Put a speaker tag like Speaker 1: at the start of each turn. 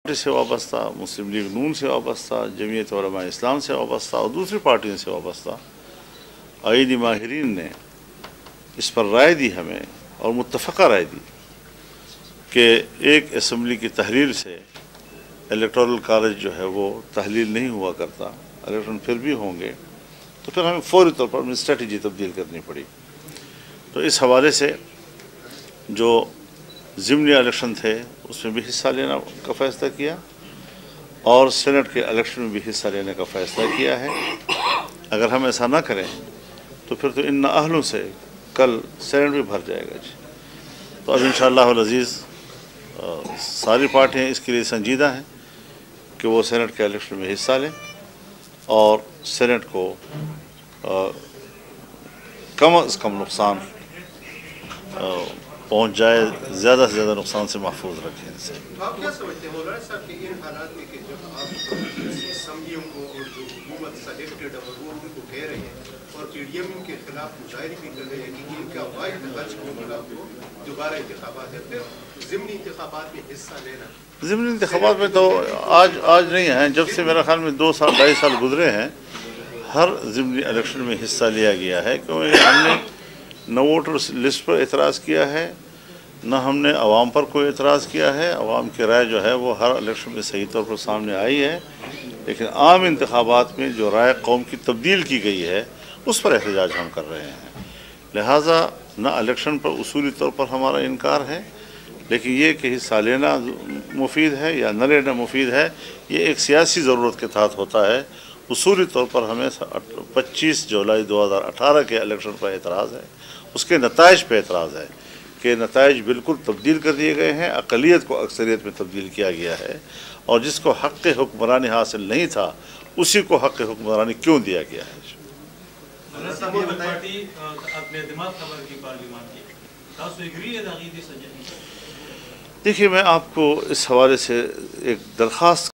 Speaker 1: Party سے وابستہ، مسلم league نون سے وابستہ، جمعیت علماء اسلام سے وابستہ اور دوسری پارٹیوں سے وابستہ آئینی ماہرین نے اس پر رائے دی ہمیں اور متفقہ رائے دی کہ ایک اسمبلی کی تحلیل سے الیکٹورل کالج جو ہے وہ تحلیل نہیں ہوا کرتا، الیکشن پھر بھی ہوں گے، تو پھر ہمیں فوری طور پر اپنی اسٹریٹجی تبدیل کرنی پڑی۔ تو اس حوالے سے جو ضمنی الیکشن تھے اس میں بھی حصہ لینا کا فیصلہ کیا اور سینٹ کے الیکشن میں بھی حصہ لینے کا فیصلہ کیا ہے۔ اگر ہم ایسا نہ کریں تو پھر تو ان اہلوں سے کل سینٹ بھی بھر جائے گا جی۔ تو اب انشاءاللہ العزیز ساری پارٹیاں اس کے لیے سنجیدہ ہیں کہ وہ سینٹ کے الیکشن میں حصہ لیں اور سینٹ کو کم از کم نقصان پہنچ جائے، زیادہ سے زیادہ نقصان سے محفوظ رکھیں ان سے۔
Speaker 2: آپ کیا سمجھتے ہیں مولانا صاحب کہ ان حالات میں کہ جب آپ اسمبلیوں کو اور جو حکومت سلیکٹڈ اور وہ ان کو کہہ رہے ہیں اور پی ڈی ایم کے خلاف مظاہرے بھی کر رہے ہیں کہ ان کا واحد حج کو مطلب دوبارہ انتخابات ہے، پھر ضمنی انتخابات میں حصہ لینا؟
Speaker 1: ضمنی انتخابات میں تو آج نہیں ہیں، جب سے میرا خیال میں 2 سال 2.5 سال گزرے ہیں ہر ضمنی الیکشن میں حصہ لیا گیا ہے، کیونکہ ہم نے نہ ووٹر لسٹ پر اعتراض کیا ہے، نہ ہم نے عوام پر کوئی اعتراض کیا ہے۔ عوام کی رائے جو ہے وہ ہر الیکشن میں صحیح طور پر سامنے آئی ہے، لیکن عام انتخابات میں جو رائے قوم کی تبدیل کی گئی ہے اس پر احتجاج ہم کر رہے ہیں۔ لہٰذا نہ الیکشن پر اصولی طور پر ہمارا انکار ہے، لیکن یہ کہ حصہ لینا مفید ہے یا نہ لینا مفید ہے، یہ ایک سیاسی ضرورت کے تحت ہوتا ہے۔ اصولی طور پر ہمیں 25 جولائی 2018 کے الیکشن پر اعتراض ہے، اس کے نتائج پہ اعتراض ہے کہ نتائج بالکل تبدیل کر دیے گئے ہیں، اقلیت کو اکثریت میں تبدیل کیا گیا ہے، اور جس کو حق حکمرانی حاصل نہیں تھا اسی کو حق حکمرانی کیوں دیا گیا ہے۔ دیکھیے، میں آپ کو اس حوالے سے ایک درخواست